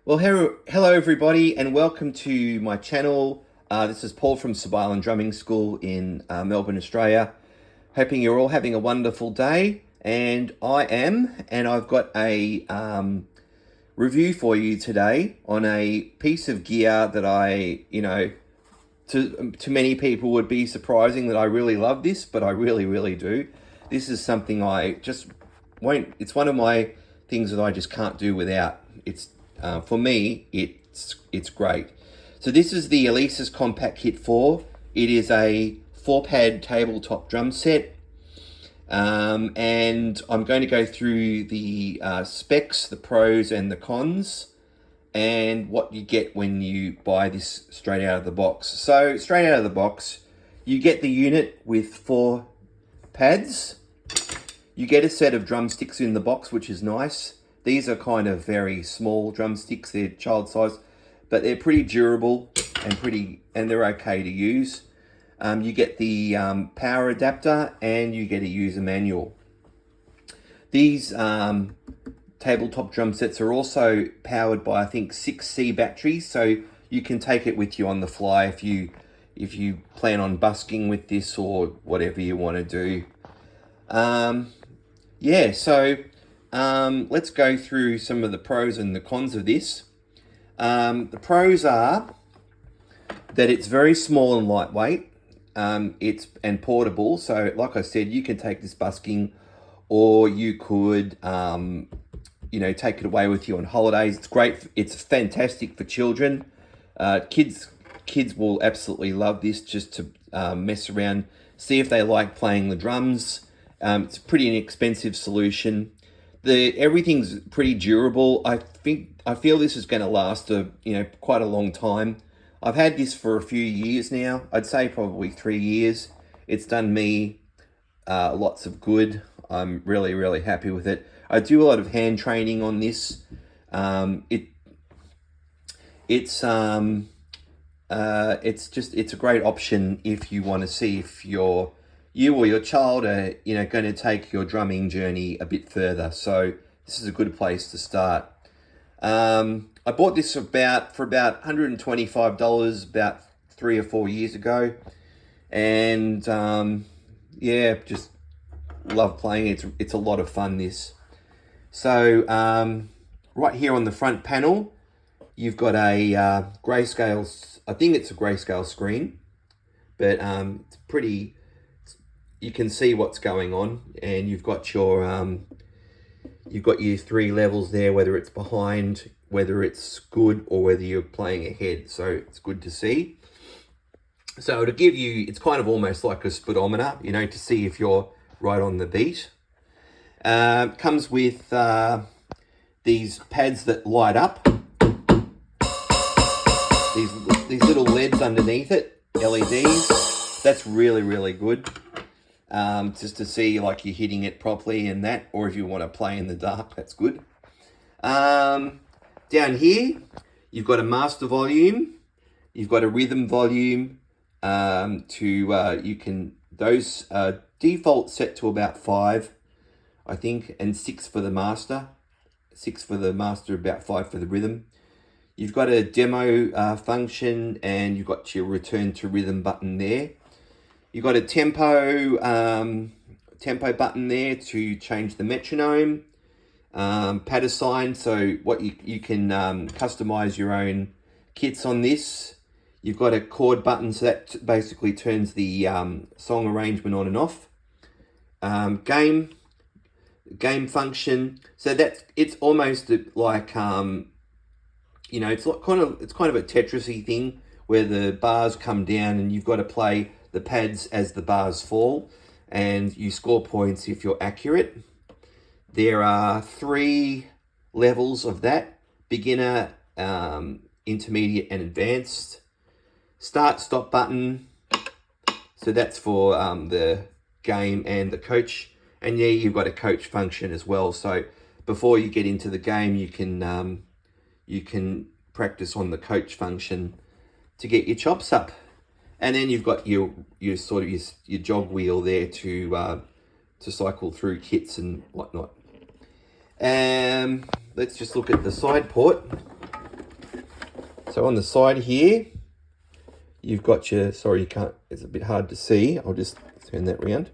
Well, hello everybody, and welcome to my channel. This is Paul from Sub Island Drumming School in Melbourne, Australia. Hoping you're all having a wonderful day, and I am. And I've got a review for you today on a piece of gear that to many people would be surprising that I really love this, but I really do. This is something I just won't. It's one of my things that I just can't do without. For me, it's great. So this is the Alesis compactkit4. It is a 4-pad tabletop drum set. And I'm going to go through the specs, the pros and the cons, and what you get when you buy this straight out of the box. So straight out of the box, you get the unit with 4 pads. You get a set of drumsticks in the box, which is nice. These are kind of very small drumsticks. They're child size, but they're pretty durable and they're okay to use. You get the power adapter and you get a user manual. These tabletop drum sets are also powered by, I think, 6C batteries, so you can take it with you on the fly if you plan on busking with this or whatever you want to do. Let's go through some of the pros and the cons of this. The pros are that it's very small and lightweight. It's portable. So like I said, you can take this busking, or you could, take it away with you on holidays. It's great. It's fantastic for children. Kids will absolutely love this, just to mess around, see if they like playing the drums. It's a pretty inexpensive solution. Everything's pretty durable. I feel this is going to last quite a long time. I've had this for a few years now. I'd say probably 3 years. It's done me lots of good. I'm really happy with it. I do a lot of hand training on this. It's a great option if you want to see if you or your child are going to take your drumming journey a bit further. So this is a good place to start. I bought this for about $125 about 3 or 4 years ago, and just love playing it. It's a lot of fun, this. So right here on the front panel, you've got a grayscale. I think it's a grayscale screen, but it's pretty. You can see what's going on, and you've got your 3 levels there, whether it's behind, whether it's good, or whether you're playing ahead. So it's good to see. So to give you, it's kind of almost like a speedometer, to see if you're right on the beat. Comes with these pads that light up. These little LEDs underneath it, LEDs. That's really good. Just to see like you're hitting it properly and that, or if you want to play in the dark, that's good. Down here, you've got a master volume, you've got a rhythm volume. Those default set to about 5, I think, and 6 for the master. 6 for the master, about 5 for the rhythm. You've got a demo function, and you've got your return to rhythm button there. You've got a tempo button there to change the metronome. Pad assign, so what you can customize your own kits on this. You've got a chord button, so that basically turns the song arrangement on and off. Game function, so it's almost like it's kind of a Tetrisy thing where the bars come down and you've got to play the pads as the bars fall, and you score points if you're accurate. There are 3 levels of that: beginner, intermediate, and advanced. Start stop button, so that's for the game and the coach. And yeah, you've got a coach function as well, so before you get into the game, you can practice on the coach function to get your chops up. And then you've got your jog wheel there to cycle through kits and whatnot. Let's just look at the side port. So on the side here, you've got your, sorry, you can't, it's a bit hard to see. I'll just turn that round.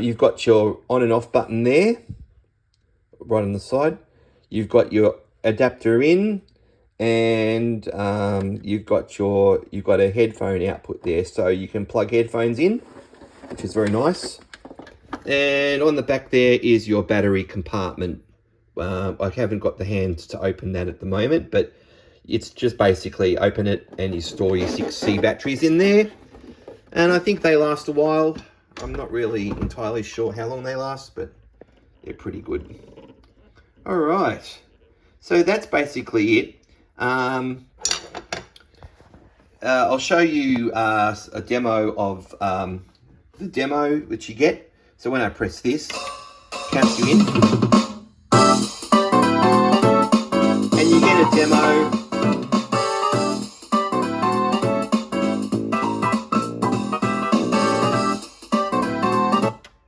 You've got your on and off button there, right on the side. You've got your adapter in, and you've got a headphone output there, so you can plug headphones in, which is very nice. And on the back there is your battery compartment. I haven't got the hands to open that at the moment, but it's just basically open it and you store your 6C batteries in there. And I think they last a while. I'm not really entirely sure how long they last, but they're pretty good. All right, so that's basically it. I'll show you a demo of the demo which you get. So when I press this, counts you in, and you get a demo.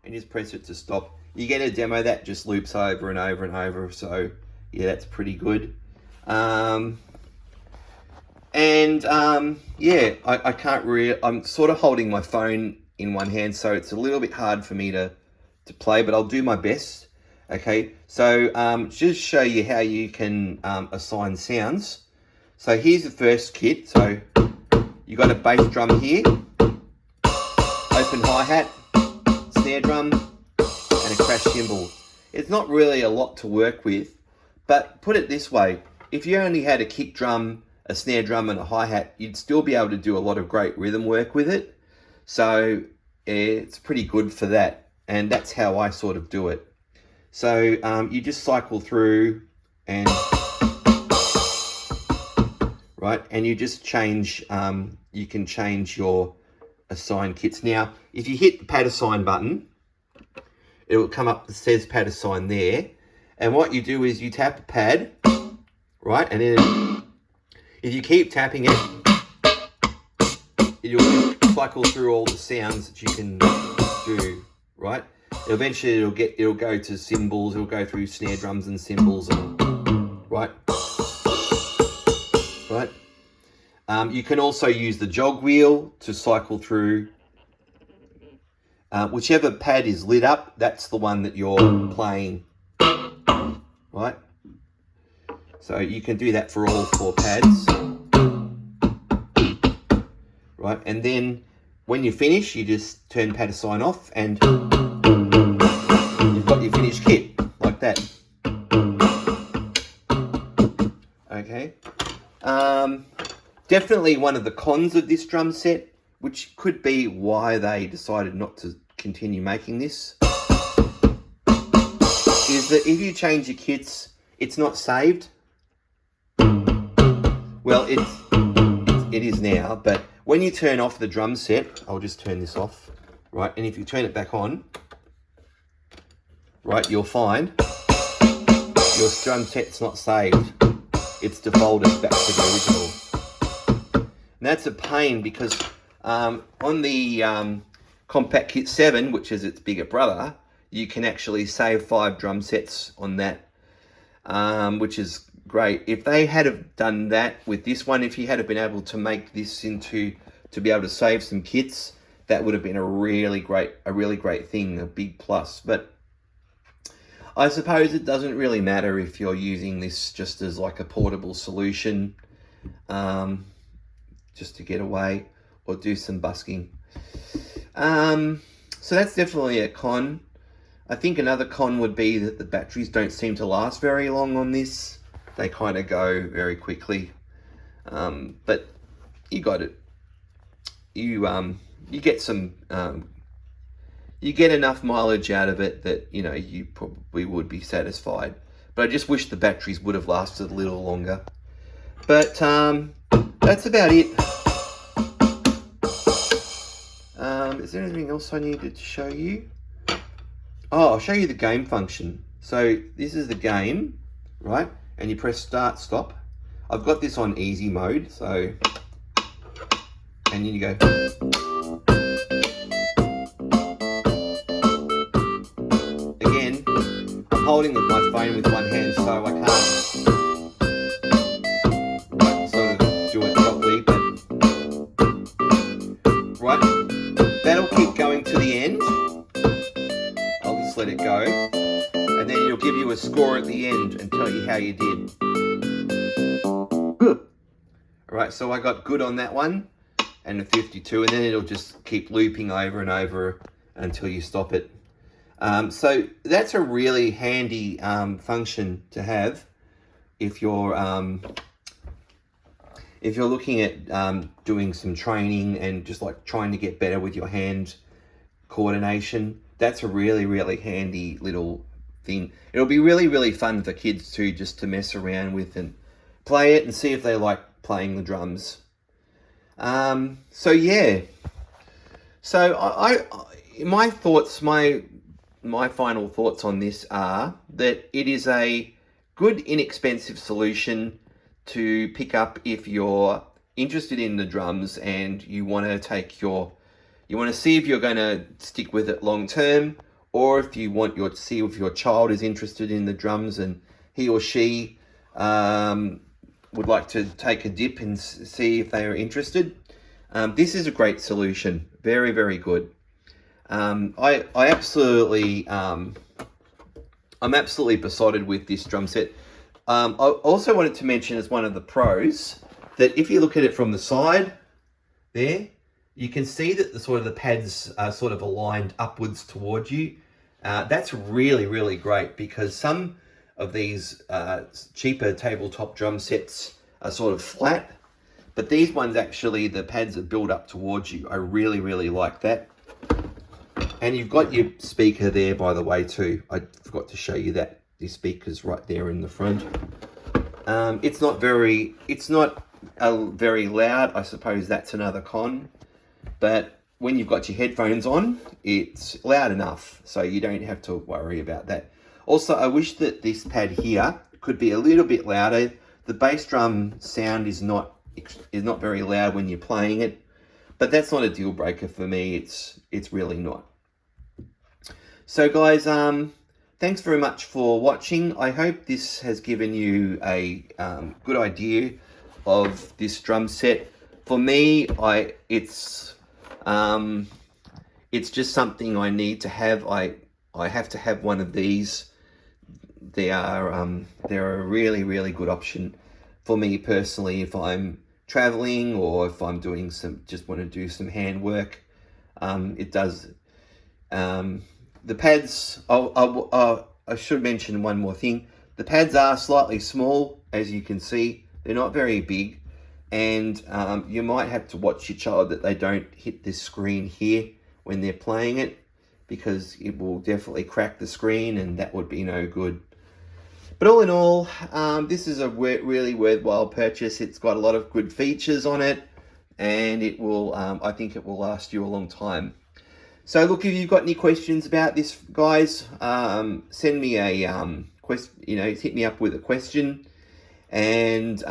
And just press it to stop. You get a demo that just loops over and over and over. So yeah, that's pretty good. Yeah, I can't really, I'm sort of holding my phone in one hand, so it's a little bit hard for me to play, but I'll do my best. Okay, so just show you how you can assign sounds. So here's the first kit. So you got a bass drum here, open hi-hat, snare drum, and a crash cymbal. It's not really a lot to work with, but put it this way, if you only had a kick drum, a snare drum, and a hi-hat, you'd still be able to do a lot of great rhythm work with it. So it's pretty good for that, and that's how I sort of do it. So you just cycle through and right, and you just change. You can change your assign kits. Now, if you hit the pad assign button, it will come up that says pad assign there, and what you do is you tap a pad, right, and then if you keep tapping it, you'll cycle through all the sounds that you can do, right? Eventually it'll go to cymbals, it'll go through snare drums and cymbals, and right? You can also use the jog wheel to cycle through. Whichever pad is lit up, that's the one that you're playing, right? So you can do that for all 4 pads. Right, and then when you finish, you just turn pad assign off, and you've got your finished kit like that. Okay. Definitely one of the cons of this drum set, which could be why they decided not to continue making this, is that if you change your kits, it's not saved. Well, it is now, but when you turn off the drum set, I'll just turn this off, right? And if you turn it back on, right, you'll find your drum set's not saved. It's defaulted back to the original. And that's a pain because on the compactkit4, which is its bigger brother, you can actually save 5 drum sets on that, which is great. If they had have done that with this one, if you had have been able to make this to be able to save some kits, that would have been a really great thing, a big plus. But I suppose it doesn't really matter if you're using this just as like a portable solution, just to get away or do some busking. So that's definitely a con. I think another con would be that the batteries don't seem to last very long on this. They kind of go very quickly, but you got it. You get some, you get enough mileage out of it that, you know, you probably would be satisfied. But I just wish the batteries would have lasted a little longer. But that's about it. Is there anything else I needed to show you? Oh, I'll show you the game function. So this is the game, right? And you press start, stop. I've got this on easy mode, so, and then you go. Again, I'm holding my phone with one hand, so I can't, right, sort of how you did. Good. All right, so I got good on that one, and a 52, and then it'll just keep looping over and over until you stop it. So that's a really handy function to have if you're looking at doing some training and just like trying to get better with your hand coordination. That's a really, really handy little thing. It'll be really, really fun for kids too, just to mess around with and play it and see if they like playing the drums. So yeah. So my thoughts, my final thoughts on this are that it is a good, inexpensive solution to pick up if you're interested in the drums and you want to see if you're going to stick with it long term, or if you want to see if your child is interested in the drums and he or she would like to take a dip and see if they are interested. This is a great solution. Very, very good. I'm absolutely besotted with this drum set. I also wanted to mention as one of the pros that if you look at it from the side there, you can see that the pads are sort of aligned upwards towards you. That's really, really great, because some of these cheaper tabletop drum sets are sort of flat, but these ones actually, the pads are built up towards you. I really, really like that. And you've got your speaker there, by the way, too. I forgot to show you that. The speaker's right there in the front. It's not very loud. I suppose that's another con. But when you've got your headphones on, it's loud enough, so you don't have to worry about that. Also, I wish that this pad here could be a little bit louder. The bass drum sound is not very loud when you're playing it, but that's not a deal breaker for me. It's really not. So guys, thanks very much for watching. I hope this has given you a good idea of this drum set. For me, it's just something I need to have. I have to have one of these. They're a really, really good option for me personally if I'm traveling or if I'm doing just want to do some hand work. It does. The pads, I should mention one more thing. The pads are slightly small, as you can see. They're not very big, and you might have to watch your child that they don't hit this screen here when they're playing it, because it will definitely crack the screen, and that would be no good. But all in all, this is a really worthwhile purchase. It's got a lot of good features on it, and it will, I think it will last you a long time. So look, if you've got any questions about this, guys, send me a hit me up with a question, and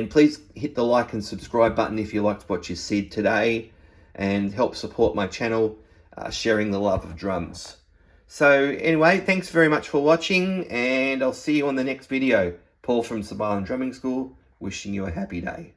please hit the like and subscribe button if you liked what you said today, and help support my channel, sharing the love of drums. So anyway, thanks very much for watching, and I'll see you on the next video. Paul from Sub Island Drumming School, wishing you a happy day.